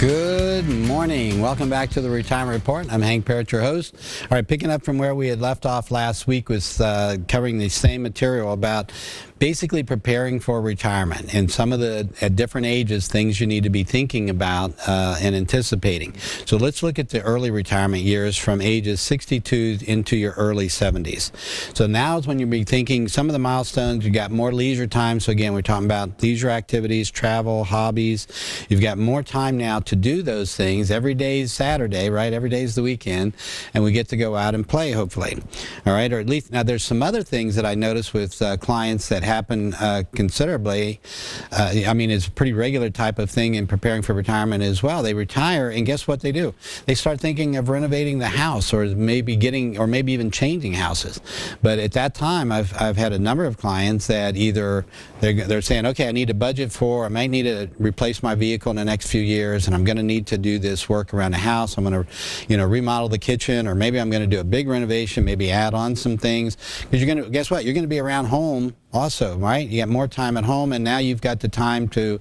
Good morning. Welcome back to the Retirement Report. I'm Hank Parrott, your host. All right, picking up from where we had left off last week was covering the same material about basically preparing for retirement and some of the, at different ages, things you need to be thinking about and anticipating. So let's look at the early retirement years from ages 62 into your early 70s. So now is when you'll be thinking some of the milestones. You got more leisure time. So again, we're talking about leisure activities, travel, hobbies. You've got more time now to do those things. Every day is Saturday, right? Every day is the weekend, and we get to go out and play, hopefully. All right, or at least, now there's some other things that I notice with clients that happen considerably. I mean, it's a pretty regular type of thing in preparing for retirement as well. They retire, and guess what they do? They start thinking of renovating the house, or maybe even changing houses. But at that time, I've had a number of clients that either they're saying, okay, I need a budget for, I might need to replace my vehicle in the next few years, and I'm going to need to do this work around the house. I'm going to, remodel the kitchen, or maybe I'm going to do a big renovation, maybe add on some things. Because you're going to, guess what? You're going to be around home also, right? You got more time at home, and now you've got the time to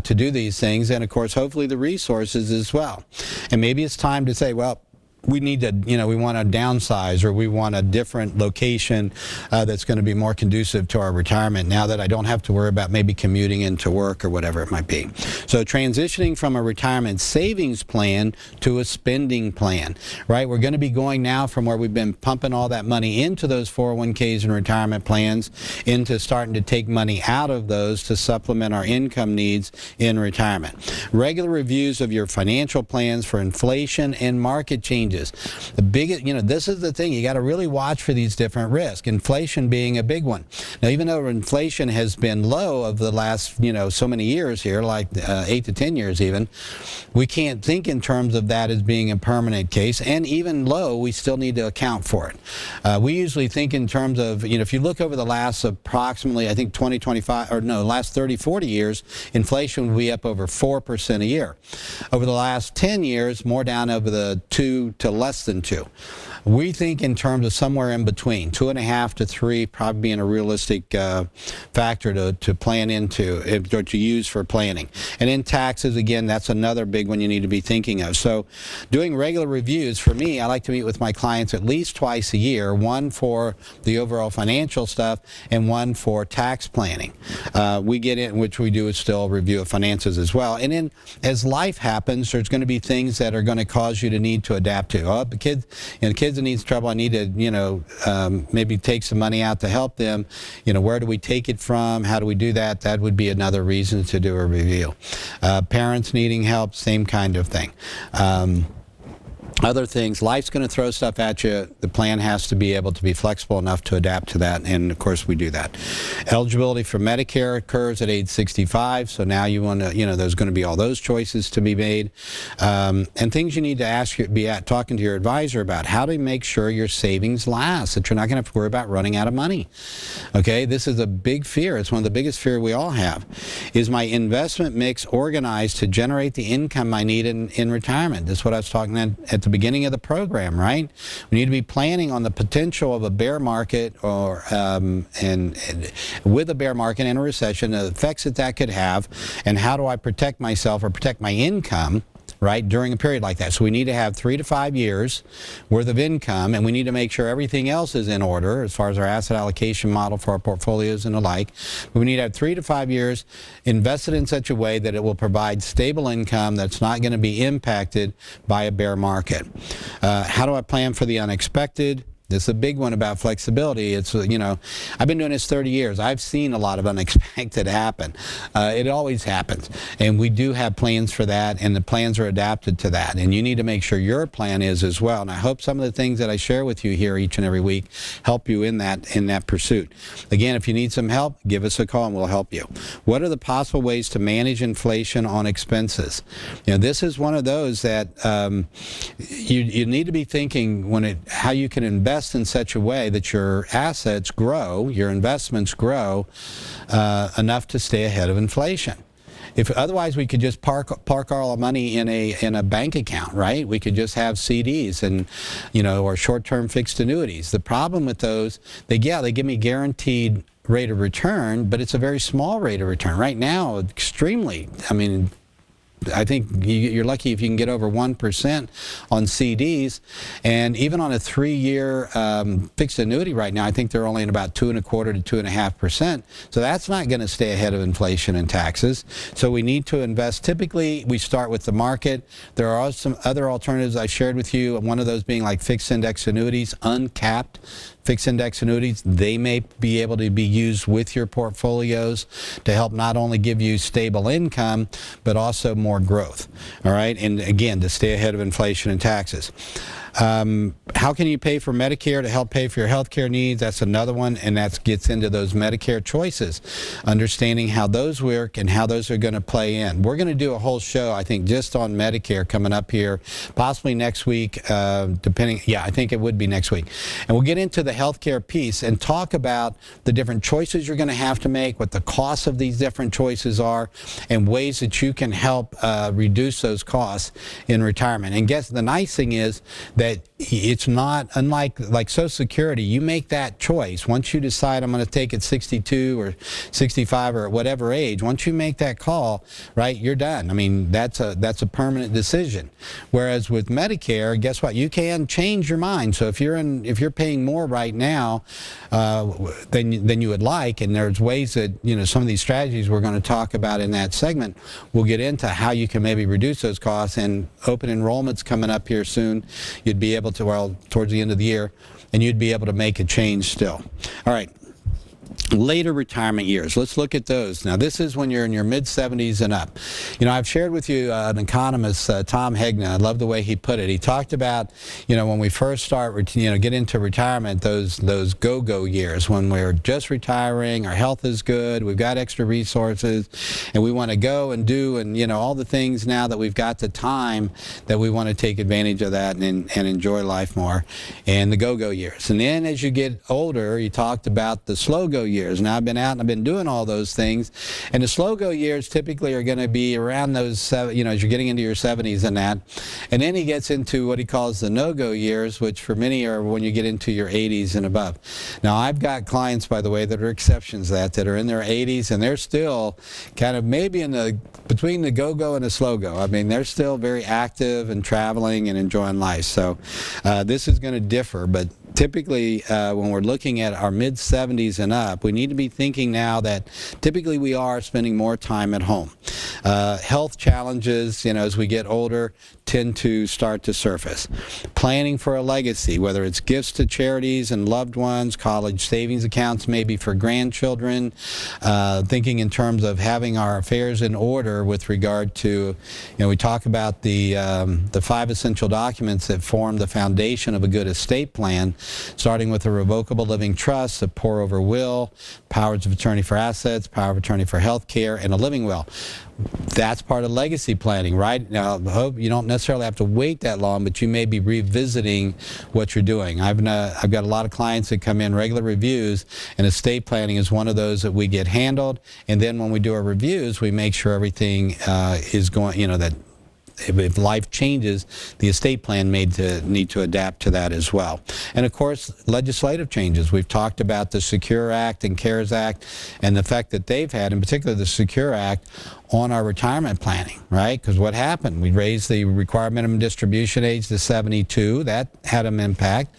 do these things, and of course, hopefully the resources as well. And maybe it's time to say, well, we need to, we want to downsize, or we want a different location that's going to be more conducive to our retirement now that I don't have to worry about maybe commuting into work or whatever it might be. So transitioning from a retirement savings plan to a spending plan, right? We're going to be going now from where we've been pumping all that money into those 401ks and retirement plans into starting to take money out of those to supplement our income needs in retirement. Regular reviews of your financial plans for inflation and market changes. The biggest, this is the thing, you got to really watch for these different risks, inflation being a big one. Now, even though inflation has been low of the last, so many years here, like 8 to 10 years even, we can't think in terms of that as being a permanent case, and even low, we still need to account for it. We usually think in terms of, if you look over the last approximately, I think last 30, 40 years, inflation will be up over 4% a year. Over the last 10 years, more down over the 2 to less than 2. We think in terms of somewhere in between, 2.5 to 3 probably being a realistic factor to plan into, or to use for planning. And in taxes, again, that's another big one you need to be thinking of. So doing regular reviews, for me, I like to meet with my clients at least twice a year, one for the overall financial stuff and one for tax planning. We get in, which we do is still review of finances as well. And then as life happens, there's going to be things that are going to cause you to need to adapt to. Oh, the kids that needs trouble, I need to, maybe take some money out to help them. Where do we take it from? How do we do that? That would be another reason to do a review. Parents needing help, same kind of thing. Other things, life's going to throw stuff at you. The plan has to be able to be flexible enough to adapt to that, and of course we do that. Eligibility for Medicare occurs at age 65, so now you want to, there's going to be all those choices to be made. And things you need to be talking to your advisor about. How to make sure your savings last, that you're not going to have to worry about running out of money. Okay, this is a big fear. It's one of the biggest fears we all have. Is my investment mix organized to generate the income I need in retirement? This is what I was talking at the beginning of the program, right? We need to be planning on the potential of a bear market, or and with a bear market and a recession, the effects that could have, and how do I protect myself or protect my income, right, during a period like that. So we need to have 3 to 5 years worth of income, and we need to make sure everything else is in order as far as our asset allocation model for our portfolios and the like. But we need to have 3 to 5 years invested in such a way that it will provide stable income that's not going to be impacted by a bear market. How do I plan for the unexpected? This is a big one about flexibility. It's, I've been doing this 30 years. I've seen a lot of unexpected happen. It always happens. And we do have plans for that, and the plans are adapted to that. And you need to make sure your plan is as well. And I hope some of the things that I share with you here each and every week help you in that pursuit. Again, if you need some help, give us a call and we'll help you. What are the possible ways to manage inflation on expenses? This is one of those that you need to be thinking how you can invest in such a way that your assets grow, your investments grow enough to stay ahead of inflation. If otherwise, we could just park all our money in a bank account, right? We could just have CDs and, or short-term fixed annuities. The problem with those, they give me guaranteed rate of return, but it's a very small rate of return. Right now, extremely, I think you're lucky if you can get over 1% on CDs, and even on a 3-year fixed annuity right now, I think they're only in about 2.25% to 2.5%. So that's not going to stay ahead of inflation and taxes. So we need to invest. Typically, we start with the market. There are some other alternatives I shared with you. One of those being like fixed index annuities, uncapped fixed index annuities. They may be able to be used with your portfolios to help not only give you stable income, but also more growth. All right, and again, to stay ahead of inflation and taxes. How can you pay for Medicare to help pay for your health care needs? That's another one, and that gets into those Medicare choices, understanding how those work and how those are going to play in. We're going to do a whole show, I think, just on Medicare coming up here, possibly next week, depending. Yeah, I think it would be next week. And we'll get into the health care piece and talk about the different choices you're going to have to make, what the costs of these different choices are, and ways that you can help reduce those costs in retirement. And guess the nice thing is that it's not unlike Social Security. You make that choice. Once you decide I'm going to take it 62 or 65 or whatever age, once you make that call, right, you're done. I mean, that's a permanent decision. Whereas with Medicare, guess what? You can change your mind. So if you're paying more right now than you would like, and there's ways that, you know, some of these strategies we're going to talk about in that segment, we'll get into how you can maybe reduce those costs. And open enrollment's coming up here soon. You'd be able to, well, towards the end of the year, and you'd be able to make a change still. All right. Later retirement years. Let's look at those. Now, this is when you're in your mid-70s and up. You know, I've shared with you an economist, Tom Hegna. I love the way he put it. He talked about, you know, when we first start, you know, get into retirement, those go-go years when we're just retiring, our health is good, we've got extra resources, and we want to go and do, and, you know, all the things now that we've got the time that we want to take advantage of that and enjoy life more, and the go-go years. And then as you get older, you talked about the slow-go years. Now I've been out and I've been doing all those things, and the slow-go years typically are going to be around those, you know, as you're getting into your 70s and that. And then he gets into what he calls the no-go years, which for many are when you get into your 80s and above. Now I've got clients, by the way, that are exceptions that are in their 80s, and they're still kind of maybe in the between the go-go and the slow-go. I mean, they're still very active and traveling and enjoying life. So this is going to differ, but typically when we're looking at our mid-70s and up, we need to be thinking now that typically we are spending more time at home. Health challenges, you know, as we get older, tend to start to surface. Planning for a legacy, whether it's gifts to charities and loved ones, college savings accounts maybe for grandchildren, thinking in terms of having our affairs in order with regard to, you know, we talk about the 5 essential documents that form the foundation of a good estate plan, starting with a revocable living trust, a pour-over will, powers of attorney for assets, power of attorney for health care, and a living will. That's part of legacy planning, right? Now, I hope you don't necessarily have to wait that long, but you may be revisiting what you're doing. I've got a lot of clients that come in regular reviews, and estate planning is one of those that we get handled. And then when we do our reviews, we make sure everything is going, you know, that if life changes, the estate plan need to adapt to that as well. And of course, legislative changes. We've talked about the Secure Act and CARES Act and the effect that they've had, in particular the Secure Act, on our retirement planning, right? Because what happened? We raised the required minimum distribution age to 72. That had an impact.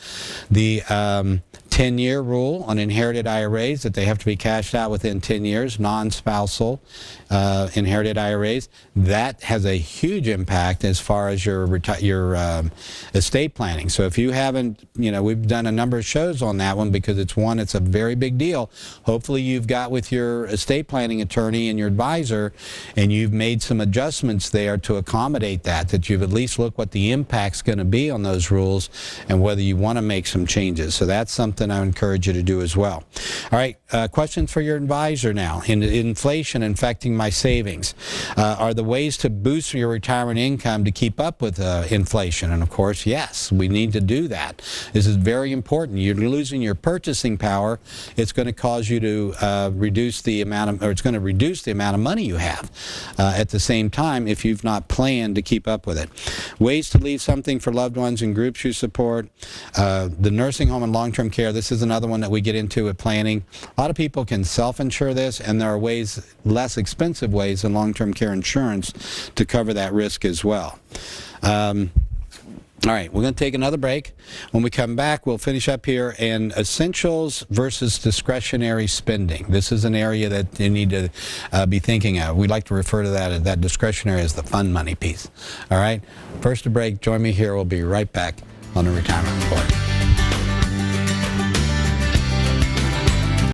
The 10-year rule on inherited IRAs, that they have to be cashed out within 10 years, non-spousal inherited IRAs, that has a huge impact as far as your estate planning. So if you haven't, you know, we've done a number of shows on that one because it's a very big deal. Hopefully you've got with your estate planning attorney and your advisor, and you've made some adjustments there to accommodate that you've at least looked what the impact's going to be on those rules and whether you want to make some changes. So that's something I would encourage you to do as well. All right, questions for your advisor now. Inflation affecting my savings. Are the ways to boost your retirement income to keep up with inflation? And of course, yes, we need to do that. This is very important. You're losing your purchasing power. It's going to cause you to reduce the amount of, or it's going to reduce the amount of money you have at the same time if you've not planned to keep up with it. Ways to leave something for loved ones and groups you support. The nursing home and long-term care, this is another one that we get into with planning. A lot of people can self-insure this, and there are ways, less expensive ways in long-term care insurance to cover that risk as well. All right, we're going to take another break. When we come back, we'll finish up here in essentials versus discretionary spending. This is an area that you need to be thinking of. We like to refer to that discretionary as the fun money piece. All right, first a break. Join me here. We'll be right back on the Retirement Report.